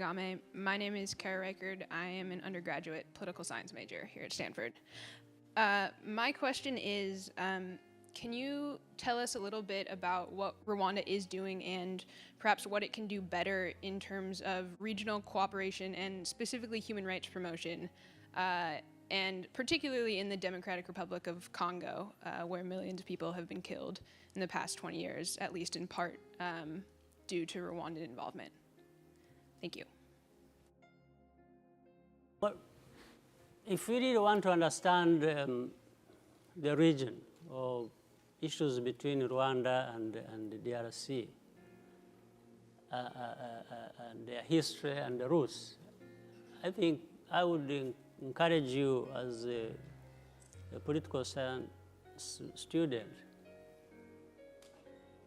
Kagame. My name is Kara Reichard. I am an undergraduate political science major here at Stanford. My question is, can you tell us a little bit about what Rwanda is doing and perhaps what it can do better in terms of regional cooperation and specifically human rights promotion, and particularly in the Democratic Republic of Congo, where millions of people have been killed in the past 20 years, at least in part due to Rwandan involvement? Thank you. Well, if we really want to understand the region or issues between Rwanda and the DRC and their history and the roots, I think I would encourage you as a political science student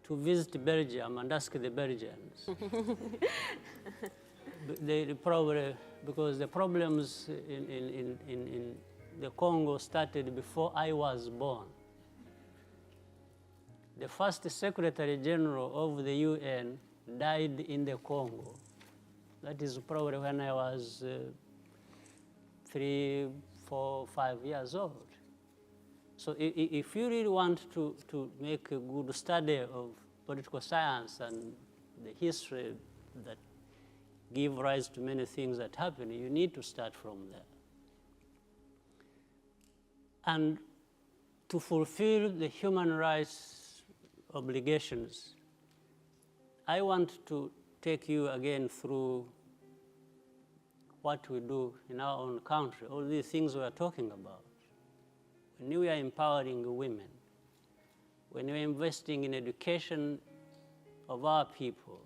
to visit Belgium and ask the Belgians. They probably, because the problems in the Congo started before I was born. The first Secretary General of the UN died in the Congo. That is probably when I was 3, 4, 5 years old. So if you really want to make a good study of political science and the history that give rise to many things that happen, you need to start from there. And to fulfill the human rights obligations, I want to take you again through what we do in our own country, all these things we are talking about. When we are empowering women, when we are investing in education of our people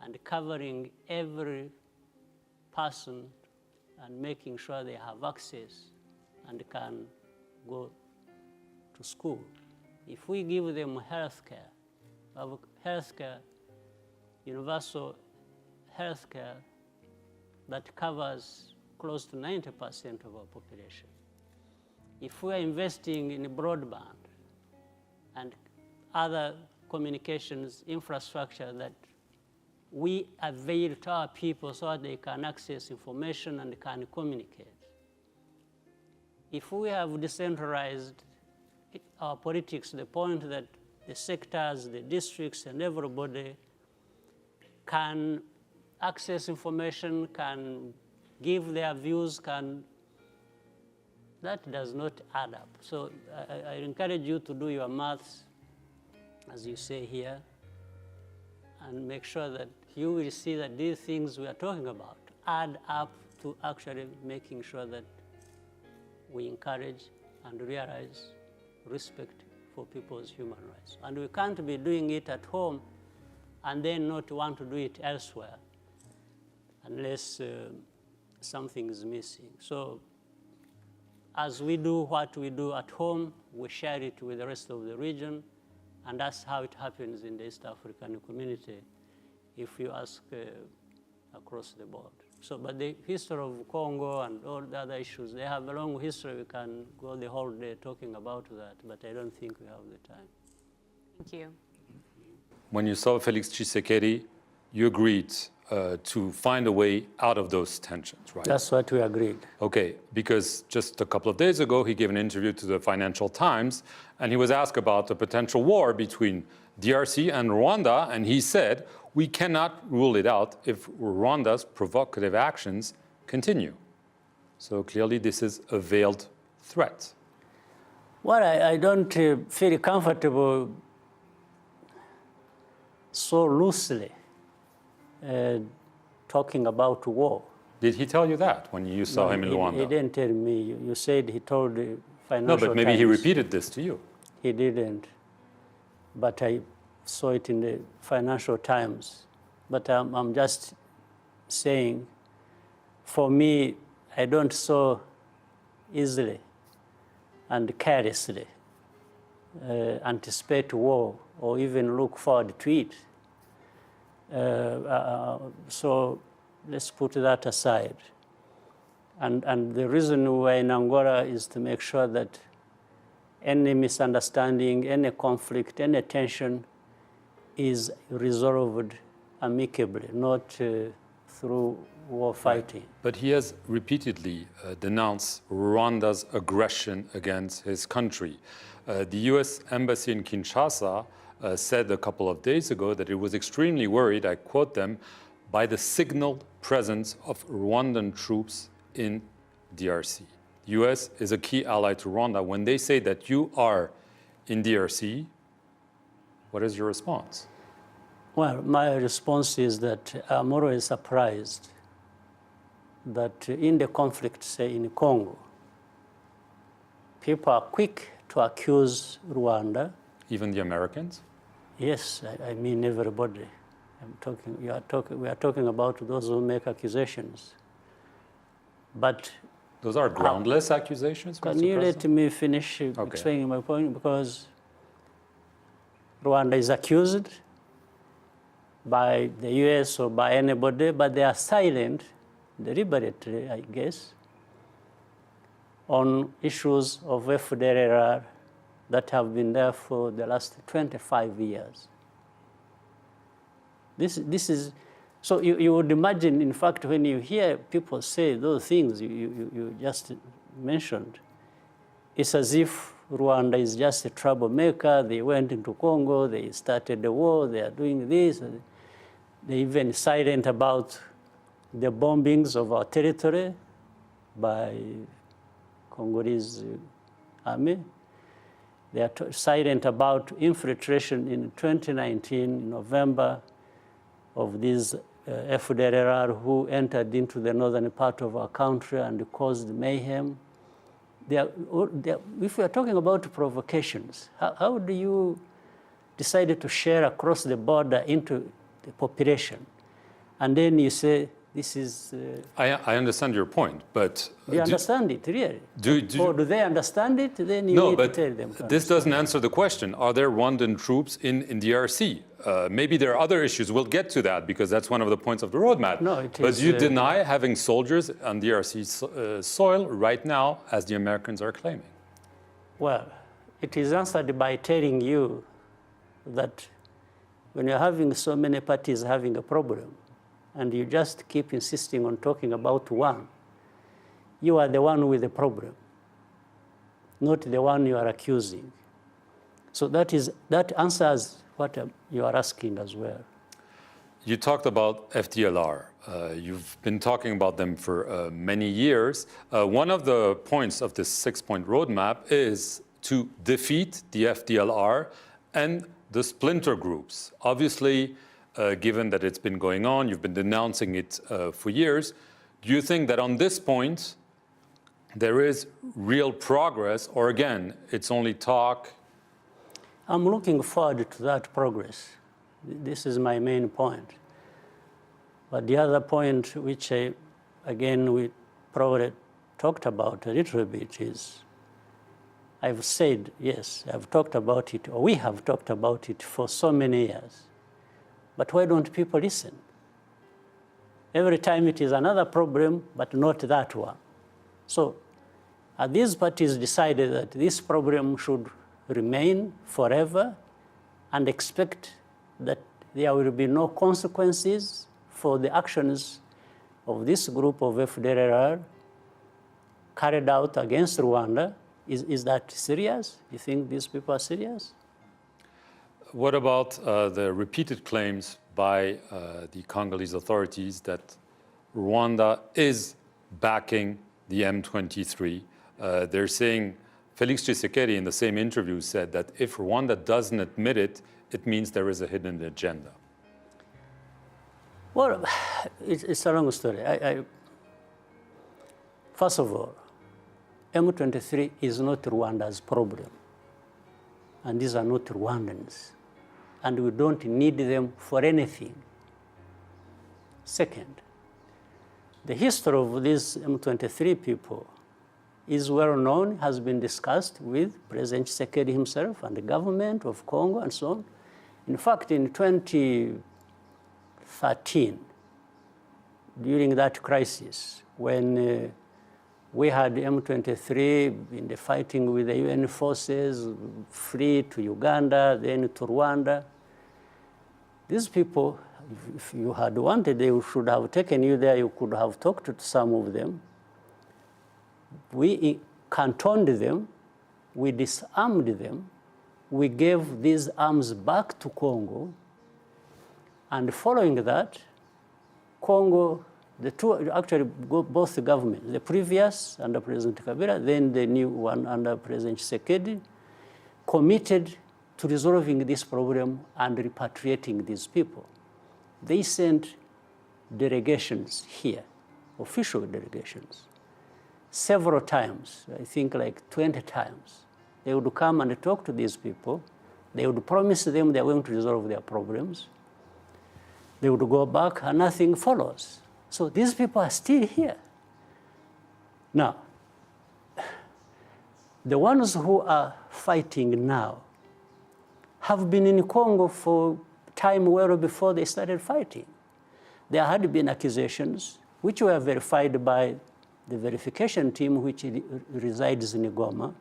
and covering every person and making sure they have access and can go to school. If we give them healthcare, universal healthcare that covers close to 90% of our population. If we are investing in broadband and other communications infrastructure that we avail to our people so that they can access information and can communicate. If we have decentralized our politics to the point that the sectors, the districts, and everybody can access information, can give their views, that does not add up. So I encourage you to do your maths, as you say here, and make sure that you will see that these things we are talking about add up to actually making sure that we encourage and realize respect for people's human rights. And we can't be doing it at home and then not want to do it elsewhere unless something is missing. So as we do what we do at home, we share it with the rest of the region, and that's how it happens in the East African community if you ask across the board. So, but the history of Congo and all the other issues, they have a long history. We can go the whole day talking about that, but I don't think we have the time. Thank you. When you saw Felix Tshisekedi, you agreed to find a way out of those tensions, right? That's what we agreed. Okay, because just a couple of days ago, he gave an interview to the Financial Times, and he was asked about the potential war between DRC and Rwanda, and he said, we cannot rule it out if Rwanda's provocative actions continue. So clearly this is a veiled threat. Well, I don't feel comfortable so loosely talking about war. Did he tell you that when you saw him in Rwanda? He didn't tell me. You said he told the Financial Times. No, but maybe he repeated this to you. He didn't. But I saw it in the Financial Times. But I'm just saying, for me, I don't so easily and carelessly anticipate war or even look forward to it. So let's put that aside. And the reason we're in Angola is to make sure that any misunderstanding, any conflict, any tension is resolved amicably, not through war fighting. But he has repeatedly denounced Rwanda's aggression against his country. The US Embassy in Kinshasa said a couple of days ago that it was extremely worried, I quote them, by the signaled presence of Rwandan troops in DRC. The US is a key ally to Rwanda. When they say that you are in DRC, what is your response? Well, my response is that I'm always surprised that in the conflict, say in Congo, people are quick to accuse Rwanda. Even the Americans? Yes, I mean everybody. We are talking about those who make accusations. But those are groundless accusations, Mr. Can you President? let me finish explaining my point? Because Rwanda is accused by the US or by anybody, but they are silent, deliberately, I guess, on issues of FDLR that have been there for the last 25 years. This is, so you would imagine, in fact, when you hear people say those things you just mentioned, it's as if Rwanda is just a troublemaker. They went into Congo, they started the war, they are doing this. They're even silent about the bombings of our territory by Congolese army. They are silent about infiltration in 2019, November, of these FDLR who entered into the northern part of our country and caused mayhem. If we are talking about provocations, how do you decide to share across the border into the population? And then you say, this is... I understand your point, but... you understand it, really? Or do they understand it? Then you need to tell them. This doesn't answer the question. Are there Rwandan troops in DRC? Maybe there are other issues. We'll get to that because that's one of the points of the roadmap. No, it but is, you deny having soldiers on DRC soil right now, as the Americans are claiming. Well, it is answered by telling you that when you're having so many parties having a problem, and you just keep insisting on talking about one, you are the one with the problem, not the one you are accusing. So that answers what you are asking as well. You talked about FDLR. You've been talking about them for many years. One of the points of this 6-point roadmap is to defeat the FDLR and the splinter groups. Obviously, given that it's been going on, you've been denouncing it for years. Do you think that on this point, there is real progress, or again, it's only talk? I'm looking forward to that progress. This is my main point. But the other point, which again, we probably talked about a little bit, is I've said, yes, I've talked about it, or we have talked about it for so many years. But why don't people listen? Every time it is another problem, but not that one. So these parties decided that this problem should remain forever and expect that there will be no consequences for the actions of this group of FDLR carried out against Rwanda. Is that serious? You think these people are serious? What about the repeated claims by the Congolese authorities that Rwanda is backing the M23? They're saying, Felix Tshisekedi in the same interview said that if Rwanda doesn't admit it, it means there is a hidden agenda. Well, it's a long story. First of all, M23 is not Rwanda's problem. And these are not Rwandans. And we don't need them for anything. Second, the history of these M23 people is well known, has been discussed with President Tshisekedi himself and the government of Congo and so on. In fact, in 2013, during that crisis, when we had M23 in the fighting with the UN forces, flee to Uganda, then to Rwanda, these people if you had wanted, they should have taken you there. You could have talked to some of them. We cantoned them. We disarmed them. We gave these arms back to Congo. And following that, Congo, both governments, the previous under President Kabila, then the new one under President Tshisekedi, committed to resolving this problem and repatriating these people. They sent delegations here, official delegations, several times, I think like 20 times. They would come and talk to these people. They would promise them they're going to resolve their problems. They would go back and nothing follows. So these people are still here. Now, the ones who are fighting now have been in Congo for time well before they started fighting. There had been accusations, which were verified by the verification team, which resides in Goma,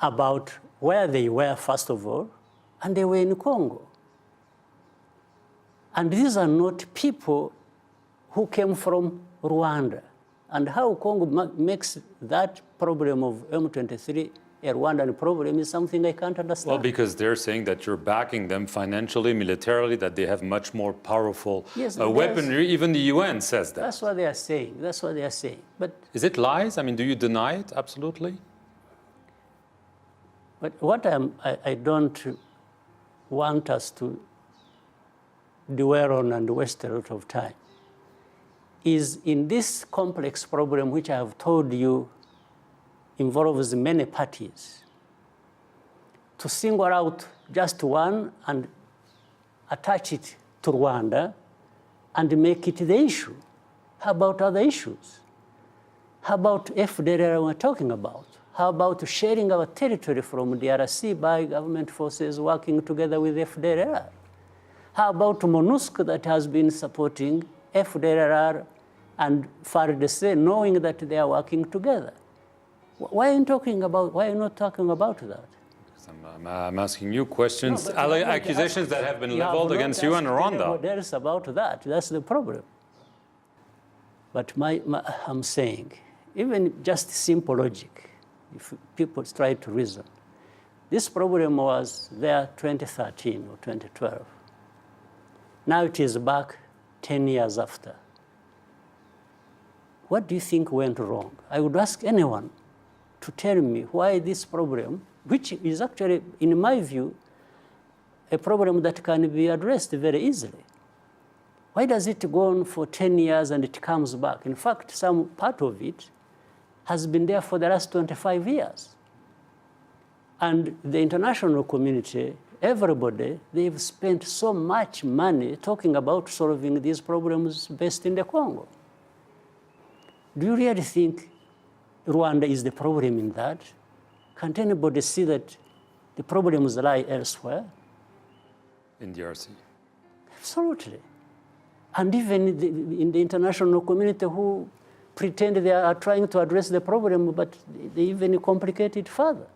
about where they were, first of all, and they were in Congo. And these are not people who came from Rwanda. And how Congo makes that problem of M23 a Rwandan problem is something I can't understand. Well, because they're saying that you're backing them financially, militarily, that they have much more powerful weaponry. Even the UN says that. That's what they are saying. That's what they are saying. But is it lies? I mean, do you deny it? Absolutely. But what I don't want us to dwell on and waste a lot of time is in this complex problem, which I have told you involves many parties, to single out just one and attach it to Rwanda and make it the issue. How about other issues? How about FDLR we're talking about? How about sharing our territory from DRC by government forces working together with FDLR? How about MONUSCO that has been supporting FDLR and FARDC, knowing that they are working together? Why are you not talking about that? I'm asking you questions, accusations that have been leveled against you and Rwanda. What else about that? That's the problem. But I'm saying, even just simple logic, if people try to reason, this problem was there 2013 or 2012. Now it is back 10 years after. What do you think went wrong? I would ask anyone to tell me why this problem, which is actually, in my view, a problem that can be addressed very easily. Why does it go on for 10 years and it comes back? In fact, some part of it has been there for the last 25 years. And the international community, everybody, they've spent so much money talking about solving these problems based in the Congo. Do you really think Rwanda is the problem in that? Can't anybody see that the problems lie elsewhere? In DRC. Absolutely. And even in the international community who pretend they are trying to address the problem, but they even complicate it further.